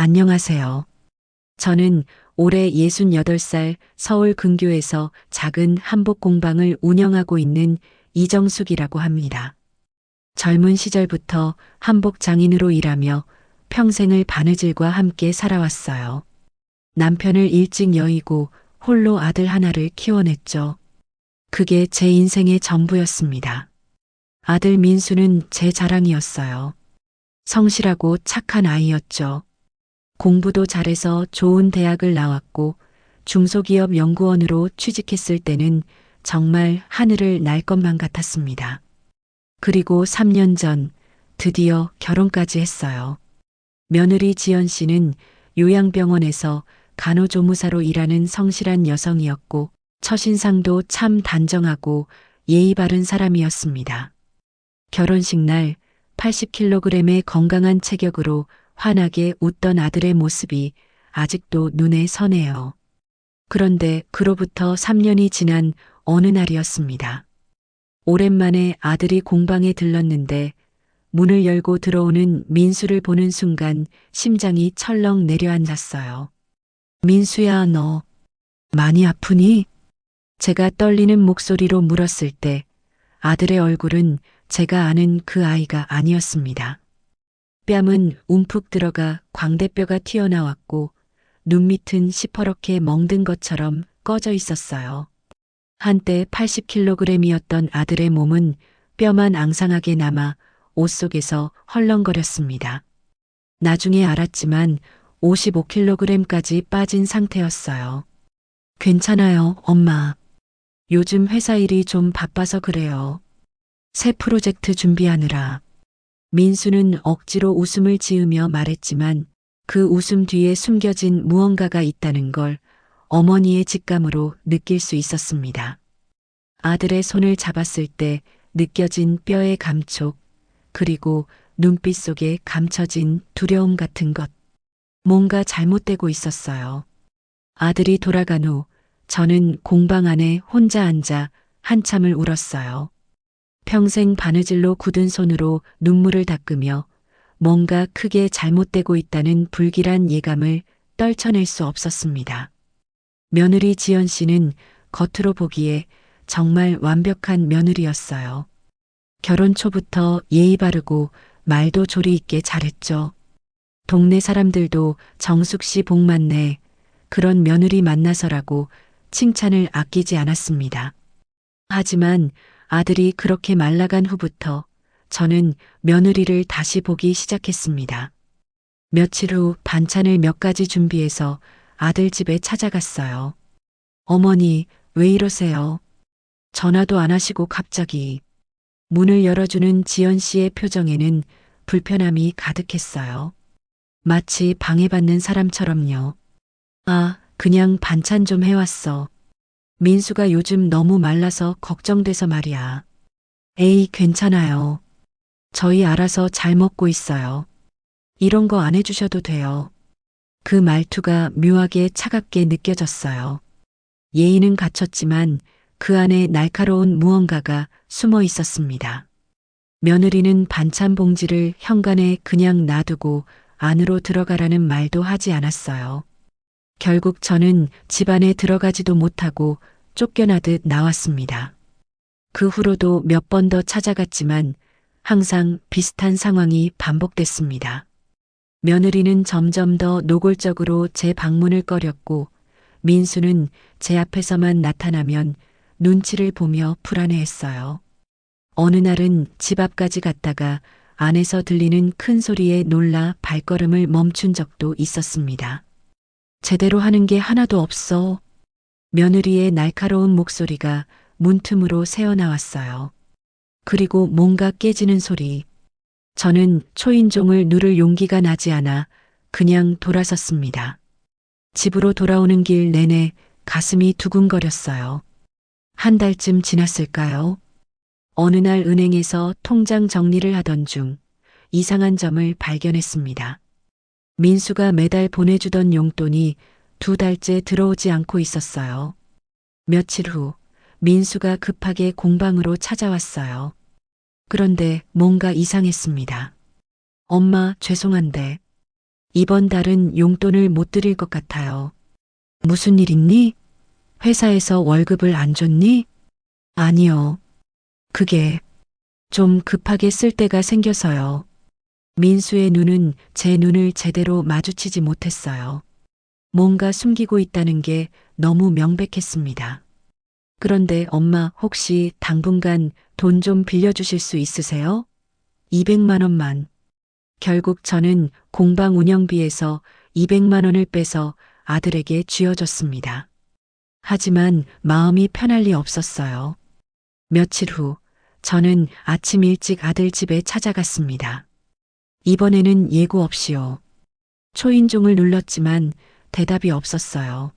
안녕하세요. 저는 올해 68살 서울 근교에서 작은 한복 공방을 운영하고 있는 이정숙이라고 합니다. 젊은 시절부터 한복 장인으로 일하며 평생을 바느질과 함께 살아왔어요. 남편을 일찍 여의고 홀로 아들 하나를 키워냈죠. 그게 제 인생의 전부였습니다. 아들 민수는 제 자랑이었어요. 성실하고 착한 아이였죠. 공부도 잘해서 좋은 대학을 나왔고 중소기업 연구원으로 취직했을 때는 정말 하늘을 날 것만 같았습니다. 그리고 3년 전 드디어 결혼까지 했어요. 며느리 지연 씨는 요양병원에서 간호조무사로 일하는 성실한 여성이었고 첫인상도 참 단정하고 예의 바른 사람이었습니다. 결혼식 날 80kg의 건강한 체격으로 환하게 웃던 아들의 모습이 아직도 눈에 선해요. 그런데 그로부터 3년이 지난 어느 날이었습니다. 오랜만에 아들이 공방에 들렀는데 문을 열고 들어오는 민수를 보는 순간 심장이 철렁 내려앉았어요. 민수야, 너 많이 아프니? 제가 떨리는 목소리로 물었을 때 아들의 얼굴은 제가 아는 그 아이가 아니었습니다. 뺨은 움푹 들어가 광대뼈가 튀어나왔고 눈밑은 시퍼렇게 멍든 것처럼 꺼져 있었어요. 한때 80kg이었던 아들의 몸은 뼈만 앙상하게 남아 옷 속에서 헐렁거렸습니다. 나중에 알았지만 55kg까지 빠진 상태였어요. 괜찮아요, 엄마. 요즘 회사 일이 좀 바빠서 그래요. 새 프로젝트 준비하느라. 민수는 억지로 웃음을 지으며 말했지만 그 웃음 뒤에 숨겨진 무언가가 있다는 걸 어머니의 직감으로 느낄 수 있었습니다. 아들의 손을 잡았을 때 느껴진 뼈의 감촉, 그리고 눈빛 속에 감춰진 두려움 같은 것. 뭔가 잘못되고 있었어요. 아들이 돌아간 후 저는 공방 안에 혼자 앉아 한참을 울었어요. 평생 바느질로 굳은 손으로 눈물을 닦으며 뭔가 크게 잘못되고 있다는 불길한 예감을 떨쳐낼 수 없었습니다. 며느리 지연 씨는 겉으로 보기에 정말 완벽한 며느리였어요. 결혼 초부터 예의 바르고 말도 조리 있게 잘했죠. 동네 사람들도 정숙 씨 복 많네. 그런 며느리 만나서라고 칭찬을 아끼지 않았습니다. 하지만 아들이 그렇게 말라간 후부터 저는 며느리를 다시 보기 시작했습니다. 며칠 후 반찬을 몇 가지 준비해서 아들 집에 찾아갔어요. 어머니, 왜 이러세요? 전화도 안 하시고 갑자기. 문을 열어주는 지연 씨의 표정에는 불편함이 가득했어요. 마치 방해받는 사람처럼요. 아, 그냥 반찬 좀 해왔어. 민수가 요즘 너무 말라서 걱정돼서 말이야. 에이, 괜찮아요. 저희 알아서 잘 먹고 있어요. 이런 거 안 해주셔도 돼요. 그 말투가 묘하게 차갑게 느껴졌어요. 예의는 갖췄지만 그 안에 날카로운 무언가가 숨어 있었습니다. 며느리는 반찬 봉지를 현관에 그냥 놔두고 안으로 들어가라는 말도 하지 않았어요. 결국 저는 집 안에 들어가지도 못하고 쫓겨나듯 나왔습니다. 그 후로도 몇 번 더 찾아갔지만 항상 비슷한 상황이 반복됐습니다. 며느리는 점점 더 노골적으로 제 방문을 꺼렸고 민수는 제 앞에서만 나타나면 눈치를 보며 불안해했어요. 어느 날은 집 앞까지 갔다가 안에서 들리는 큰 소리에 놀라 발걸음을 멈춘 적도 있었습니다. 제대로 하는 게 하나도 없어. 며느리의 날카로운 목소리가 문틈으로 새어나왔어요. 그리고 뭔가 깨지는 소리. 저는 초인종을 누를 용기가 나지 않아 그냥 돌아섰습니다. 집으로 돌아오는 길 내내 가슴이 두근거렸어요. 한 달쯤 지났을까요? 어느 날 은행에서 통장 정리를 하던 중 이상한 점을 발견했습니다. 민수가 매달 보내주던 용돈이 2달째 들어오지 않고 있었어요. 며칠 후 민수가 급하게 공방으로 찾아왔어요. 그런데 뭔가 이상했습니다. 엄마, 죄송한데 이번 달은 용돈을 못 드릴 것 같아요. 무슨 일 있니? 회사에서 월급을 안 줬니? 아니요. 그게 좀 급하게 쓸 때가 생겨서요. 민수의 눈은 제 눈을 제대로 마주치지 못했어요. 뭔가 숨기고 있다는 게 너무 명백했습니다. 그런데 엄마 혹시 당분간 돈 좀 빌려주실 수 있으세요? 200만 원만. 결국 저는 공방 운영비에서 200만 원을 빼서 아들에게 쥐어줬습니다. 하지만 마음이 편할 리 없었어요. 며칠 후 저는 아침 일찍 아들 집에 찾아갔습니다. 이번에는 예고 없이요. 초인종을 눌렀지만 대답이 없었어요.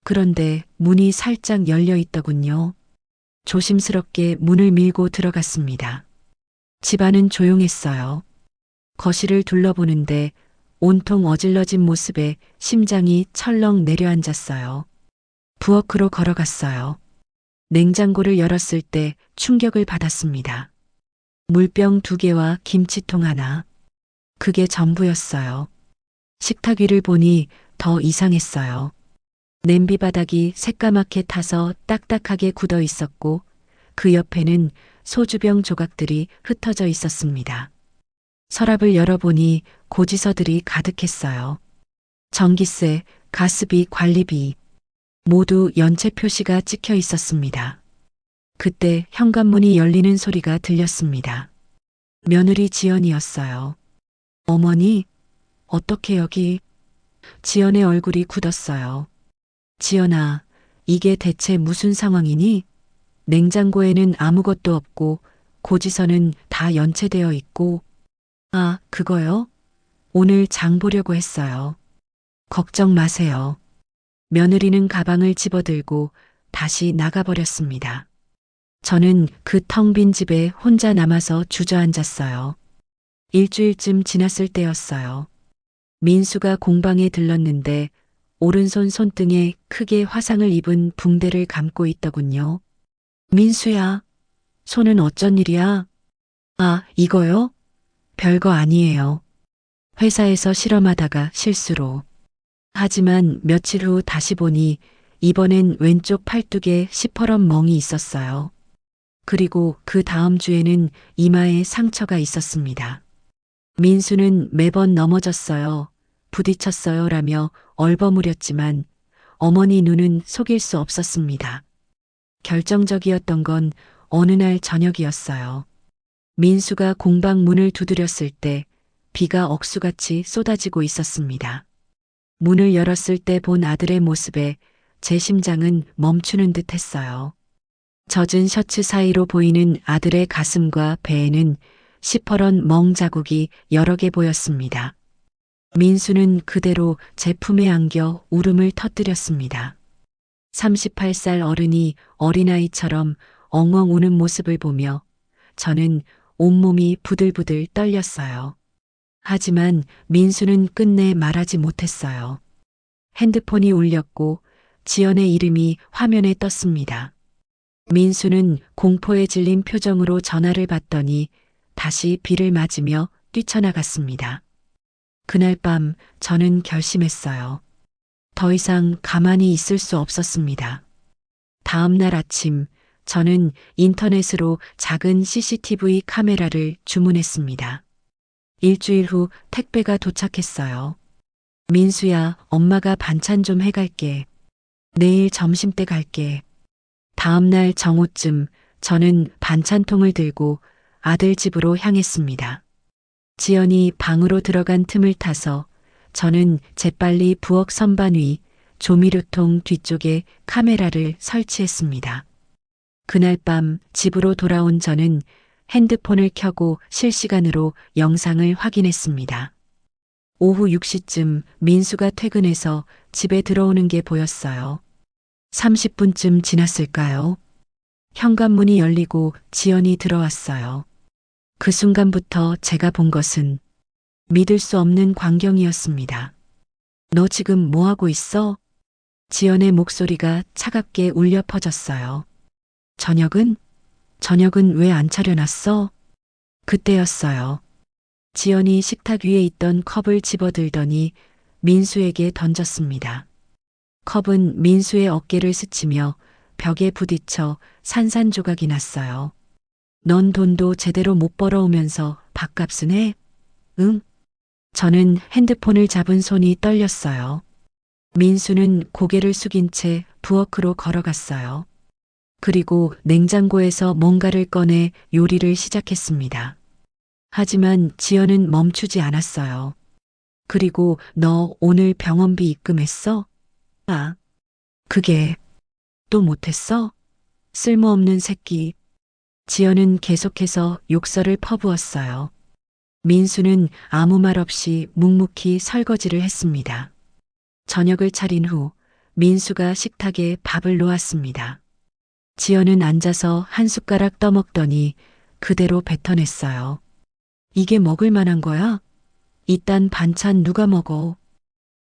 그런데 문이 살짝 열려 있더군요. 조심스럽게 문을 밀고 들어갔습니다. 집안은 조용했어요. 거실을 둘러보는데 온통 어질러진 모습에 심장이 철렁 내려앉았어요. 부엌으로 걸어갔어요. 냉장고를 열었을 때 충격을 받았습니다. 물병 2개와 김치통 하나. 그게 전부였어요. 식탁 위를 보니 더 이상했어요. 냄비 바닥이 새까맣게 타서 딱딱하게 굳어 있었고 그 옆에는 소주병 조각들이 흩어져 있었습니다. 서랍을 열어보니 고지서들이 가득했어요. 전기세, 가스비, 관리비 모두 연체 표시가 찍혀 있었습니다. 그때 현관문이 열리는 소리가 들렸습니다. 며느리 지연이었어요. 어머니, 어떻게 여기? 지연의 얼굴이 굳었어요. 지연아, 이게 대체 무슨 상황이니? 냉장고에는 아무것도 없고 고지서는 다 연체되어 있고. 아, 그거요? 오늘 장 보려고 했어요. 걱정 마세요. 며느리는 가방을 집어들고 다시 나가버렸습니다. 저는 그 텅 빈 집에 혼자 남아서 주저앉았어요. 일주일쯤 지났을 때였어요. 민수가 공방에 들렀는데 오른손 손등에 크게 화상을 입은 붕대를 감고 있더군요. 민수야, 손은 어쩐 일이야? 아, 이거요? 별거 아니에요. 회사에서 실험하다가 실수로. 하지만 며칠 후 다시 보니 이번엔 왼쪽 팔뚝에 시퍼런 멍이 있었어요. 그리고 그 다음 주에는 이마에 상처가 있었습니다. 민수는 매번 넘어졌어요. 부딪혔어요 라며 얼버무렸지만 어머니 눈은 속일 수 없었습니다. 결정적이었던 건 어느 날 저녁이었어요. 민수가 공방 문을 두드렸을 때 비가 억수같이 쏟아지고 있었습니다. 문을 열었을 때 본 아들의 모습에 제 심장은 멈추는 듯 했어요. 젖은 셔츠 사이로 보이는 아들의 가슴과 배에는 시퍼런 멍 자국이 여러 개 보였습니다. 민수는 그대로 제 품에 안겨 울음을 터뜨렸습니다. 38살 어른이 어린아이처럼 엉엉 우는 모습을 보며 저는 온몸이 부들부들 떨렸어요. 하지만 민수는 끝내 말하지 못했어요. 핸드폰이 울렸고 지연의 이름이 화면에 떴습니다. 민수는 공포에 질린 표정으로 전화를 받더니 다시 비를 맞으며 뛰쳐나갔습니다. 그날 밤 저는 결심했어요. 더 이상 가만히 있을 수 없었습니다. 다음 날 아침 저는 인터넷으로 작은 CCTV 카메라를 주문했습니다. 일주일 후 택배가 도착했어요. 민수야, 엄마가 반찬 좀 해갈게. 내일 점심때 갈게. 다음 날 정오쯤 저는 반찬통을 들고 아들 집으로 향했습니다. 지연이 방으로 들어간 틈을 타서 저는 재빨리 부엌 선반 위 조미료통 뒤쪽에 카메라를 설치했습니다. 그날 밤 집으로 돌아온 저는 핸드폰을 켜고 실시간으로 영상을 확인했습니다. 오후 6시쯤 민수가 퇴근해서 집에 들어오는 게 보였어요. 30분쯤 지났을까요? 현관문이 열리고 지연이 들어왔어요. 그 순간부터 제가 본 것은 믿을 수 없는 광경이었습니다. 너 지금 뭐 하고 있어? 지연의 목소리가 차갑게 울려 퍼졌어요. 저녁은 왜 안 차려놨어? 그때였어요. 지연이 식탁 위에 있던 컵을 집어들더니 민수에게 던졌습니다. 컵은 민수의 어깨를 스치며 벽에 부딪혀 산산조각이 났어요. 넌 돈도 제대로 못 벌어오면서 밥값은 해? 응? 저는 핸드폰을 잡은 손이 떨렸어요. 민수는 고개를 숙인 채 부엌으로 걸어갔어요. 그리고 냉장고에서 뭔가를 꺼내 요리를 시작했습니다. 하지만 지연은 멈추지 않았어요. 그리고 너 오늘 병원비 입금했어? 아, 그게 또 못했어? 쓸모없는 새끼. 지연은 계속해서 욕설을 퍼부었어요. 민수는 아무 말 없이 묵묵히 설거지를 했습니다. 저녁을 차린 후 민수가 식탁에 밥을 놓았습니다. 지연은 앉아서 한 숟가락 떠먹더니 그대로 뱉어냈어요. 이게 먹을 만한 거야? 이딴 반찬 누가 먹어?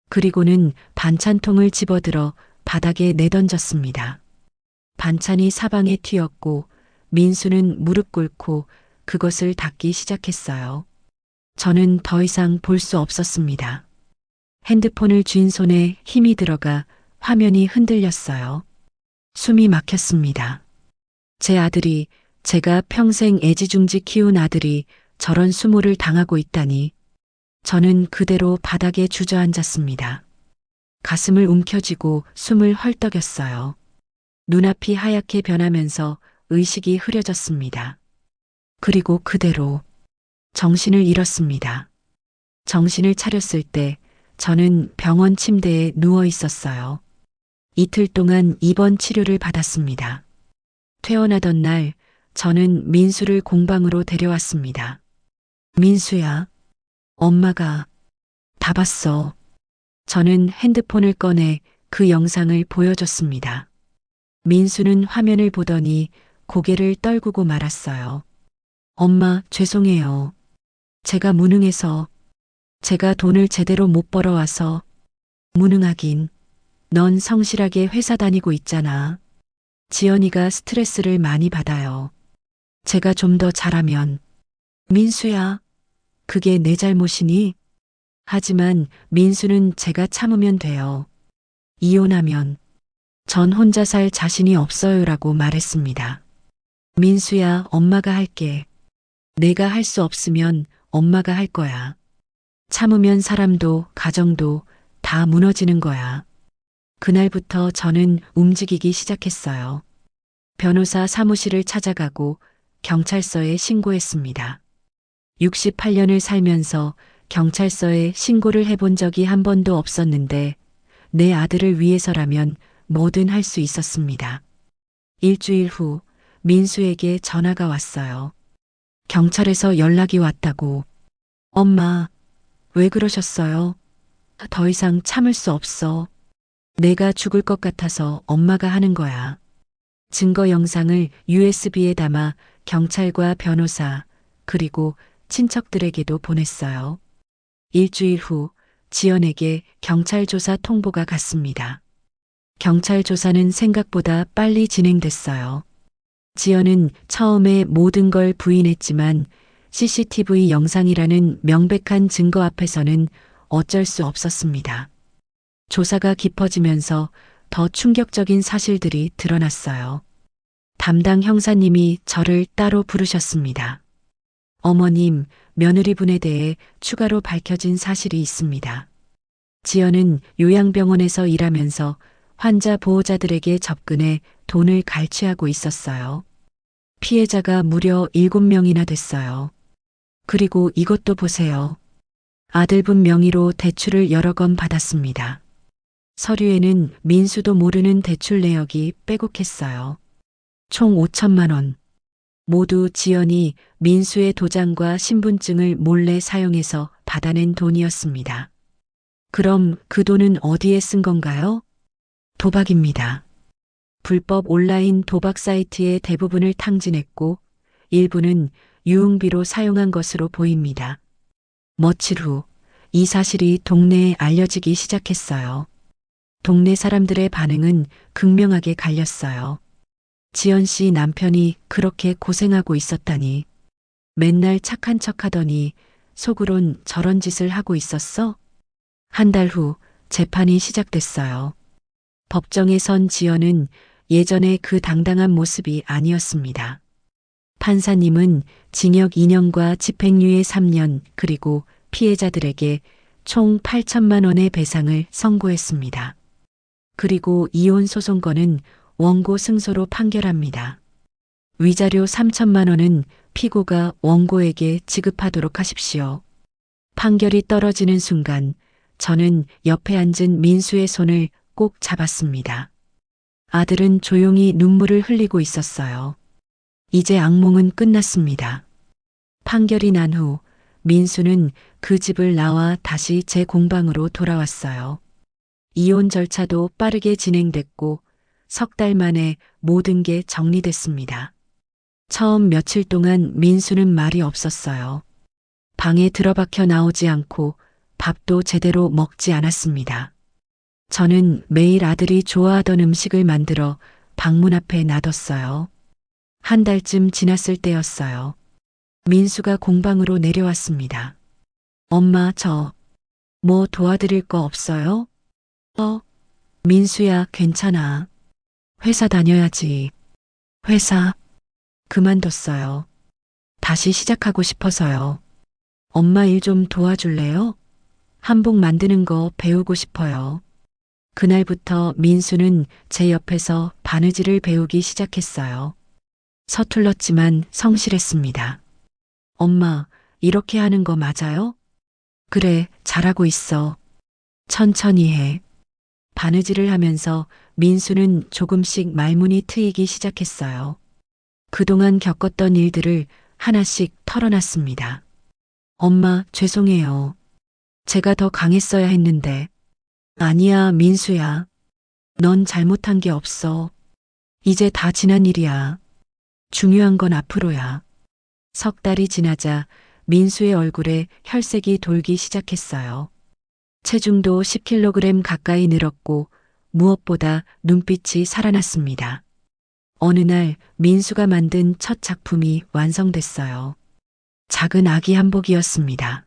그리고는 반찬통을 집어들어 바닥에 내던졌습니다. 반찬이 사방에 튀었고 민수는 무릎 꿇고 그것을 닦기 시작했어요. 저는 더 이상 볼 수 없었습니다. 핸드폰을 쥔 손에 힘이 들어가 화면이 흔들렸어요. 숨이 막혔습니다. 제 아들이, 제가 평생 애지중지 키운 아들이 저런 수모를 당하고 있다니. 저는 그대로 바닥에 주저앉았습니다. 가슴을 움켜쥐고 숨을 헐떡였어요. 눈앞이 하얗게 변하면서 의식이 흐려졌습니다. 그리고 그대로 정신을 잃었습니다. 정신을 차렸을 때 저는 병원 침대에 누워 있었어요. 이틀 동안 입원 치료를 받았습니다. 퇴원하던 날 저는 민수를 공방으로 데려왔습니다. 민수야, 엄마가 다 봤어. 저는 핸드폰을 꺼내 그 영상을 보여줬습니다. 민수는 화면을 보더니 고개를 떨구고 말았어요. 엄마, 죄송해요. 제가 무능해서, 제가 돈을 제대로 못 벌어와서. 무능하긴. 넌 성실하게 회사 다니고 있잖아. 지연이가 스트레스를 많이 받아요. 제가 좀 더 잘하면. 민수야, 그게 내 잘못이니? 하지만 민수는 제가 참으면 돼요. 이혼하면 전 혼자 살 자신이 없어요라고 말했습니다. 민수야, 엄마가 할게. 내가 할 수 없으면 엄마가 할 거야. 참으면 사람도 가정도 다 무너지는 거야. 그날부터 저는 움직이기 시작했어요. 변호사 사무실을 찾아가고 경찰서에 신고했습니다. 68년을 살면서 경찰서에 신고를 해본 적이 한 번도 없었는데 내 아들을 위해서라면 뭐든 할 수 있었습니다. 일주일 후 민수에게 전화가 왔어요. 경찰에서 연락이 왔다고. 엄마, 왜 그러셨어요? 더 이상 참을 수 없어. 내가 죽을 것 같아서 엄마가 하는 거야. 증거 영상을 USB에 담아 경찰과 변호사, 그리고 친척들에게도 보냈어요. 일주일 후 지연에게 경찰 조사 통보가 갔습니다. 경찰 조사는 생각보다 빨리 진행됐어요. 지연은 처음에 모든 걸 부인했지만 CCTV 영상이라는 명백한 증거 앞에서는 어쩔 수 없었습니다. 조사가 깊어지면서 더 충격적인 사실들이 드러났어요. 담당 형사님이 저를 따로 부르셨습니다. 어머님, 며느리분에 대해 추가로 밝혀진 사실이 있습니다. 지연은 요양병원에서 일하면서 환자 보호자들에게 접근해 돈을 갈취하고 있었어요. 피해자가 무려 7명이나 됐어요. 그리고 이것도 보세요. 아들분 명의로 대출을 여러 건 받았습니다. 서류에는 민수도 모르는 대출 내역이 빼곡했어요. 총 5천만 원. 모두 지연이 민수의 도장과 신분증을 몰래 사용해서 받아낸 돈이었습니다. 그럼 그 돈은 어디에 쓴 건가요? 도박입니다. 불법 온라인 도박 사이트의 대부분을 탕진했고 일부는 유흥비로 사용한 것으로 보입니다. 며칠 후 이 사실이 동네에 알려지기 시작했어요. 동네 사람들의 반응은 극명하게 갈렸어요. 지연 씨 남편이 그렇게 고생하고 있었다니. 맨날 착한 척 하더니 속으론 저런 짓을 하고 있었어? 한 달 후 재판이 시작됐어요. 법정에 선 지연은 예전의 그 당당한 모습이 아니었습니다. 판사님은 징역 2년과 집행유예 3년 그리고 피해자들에게 총 8천만 원의 배상을 선고했습니다. 그리고 이혼 소송건은 원고 승소로 판결합니다. 위자료 3천만 원은 피고가 원고에게 지급하도록 하십시오. 판결이 떨어지는 순간 저는 옆에 앉은 민수의 손을 꼭 잡았습니다. 아들은 조용히 눈물을 흘리고 있었어요. 이제 악몽은 끝났습니다. 판결이 난 후 민수는 그 집을 나와 다시 제 공방으로 돌아왔어요. 이혼 절차도 빠르게 진행됐고 석 달 만에 모든 게 정리됐습니다. 처음 며칠 동안 민수는 말이 없었어요. 방에 들어박혀 나오지 않고 밥도 제대로 먹지 않았습니다. 저는 매일 아들이 좋아하던 음식을 만들어 방문 앞에 놔뒀어요. 한 달쯤 지났을 때였어요. 민수가 공방으로 내려왔습니다. 엄마, 뭐 도와드릴 거 없어요? 민수야, 괜찮아. 회사 다녀야지. 회사 그만뒀어요. 다시 시작하고 싶어서요. 엄마 일 좀 도와줄래요? 한복 만드는 거 배우고 싶어요. 그날부터 민수는 제 옆에서 바느질을 배우기 시작했어요. 서툴렀지만 성실했습니다. 엄마, 이렇게 하는 거 맞아요? 그래, 잘하고 있어. 천천히 해. 바느질을 하면서 민수는 조금씩 말문이 트이기 시작했어요. 그동안 겪었던 일들을 하나씩 털어놨습니다. 엄마, 죄송해요. 제가 더 강했어야 했는데. 아니야, 민수야. 넌 잘못한 게 없어. 이제 다 지난 일이야. 중요한 건 앞으로야. 석 달이 지나자 민수의 얼굴에 혈색이 돌기 시작했어요. 체중도 10kg 가까이 늘었고 무엇보다 눈빛이 살아났습니다. 어느 날 민수가 만든 첫 작품이 완성됐어요. 작은 아기 한복이었습니다.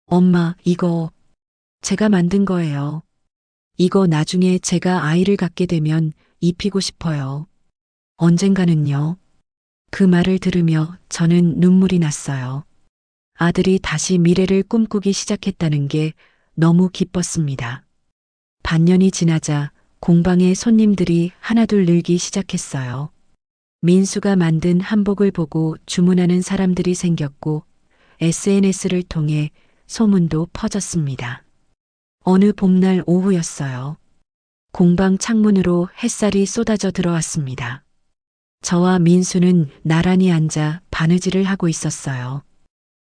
엄마, 이거 제가 만든 거예요. 이거 나중에 제가 아이를 갖게 되면 입히고 싶어요. 언젠가는요. 그 말을 들으며 저는 눈물이 났어요. 아들이 다시 미래를 꿈꾸기 시작했다는 게 너무 기뻤습니다. 반년이 지나자 공방에 손님들이 하나둘 늘기 시작했어요. 민수가 만든 한복을 보고 주문하는 사람들이 생겼고 SNS를 통해 소문도 퍼졌습니다. 어느 봄날 오후였어요. 공방 창문으로 햇살이 쏟아져 들어왔습니다. 저와 민수는 나란히 앉아 바느질을 하고 있었어요.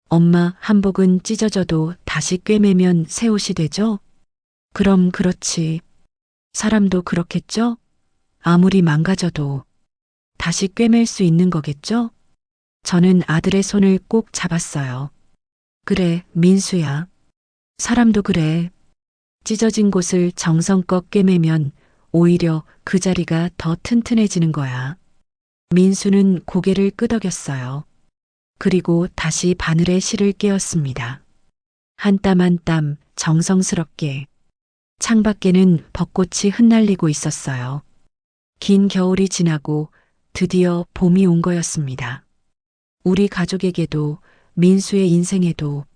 엄마, 한복은 찢어져도 다시 꿰매면 새 옷이 되죠? 그럼 그렇지. 사람도 그렇겠죠? 아무리 망가져도 다시 꿰맬 수 있는 거겠죠? 저는 아들의 손을 꼭 잡았어요. 그래, 민수야. 사람도 그래. 찢어진 곳을 정성껏 꿰매면 오히려 그 자리가 더 튼튼해지는 거야. 민수는 고개를 끄덕였어요. 그리고 다시 바늘에 실을 깨었습니다. 한 땀 한 땀 정성스럽게. 창밖에는 벚꽃이 흩날리고 있었어요. 긴 겨울이 지나고 드디어 봄이 온 거였습니다. 우리 가족에게도 민수의 인생에도.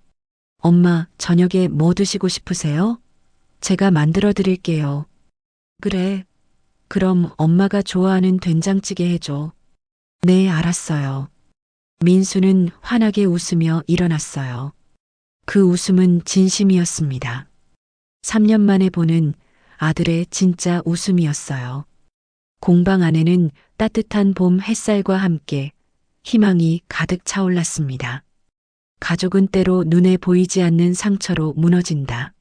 엄마, 저녁에 뭐 드시고 싶으세요? 제가 만들어 드릴게요. 그래. 그럼 엄마가 좋아하는 된장찌개 해줘. 네, 알았어요. 민수는 환하게 웃으며 일어났어요. 그 웃음은 진심이었습니다. 3년 만에 보는 아들의 진짜 웃음이었어요. 공방 안에는 따뜻한 봄 햇살과 함께 희망이 가득 차올랐습니다. 가족은 때로 눈에 보이지 않는 상처로 무너진다.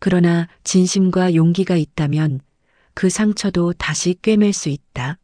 그러나 진심과 용기가 있다면 그 상처도 다시 꿰맬 수 있다.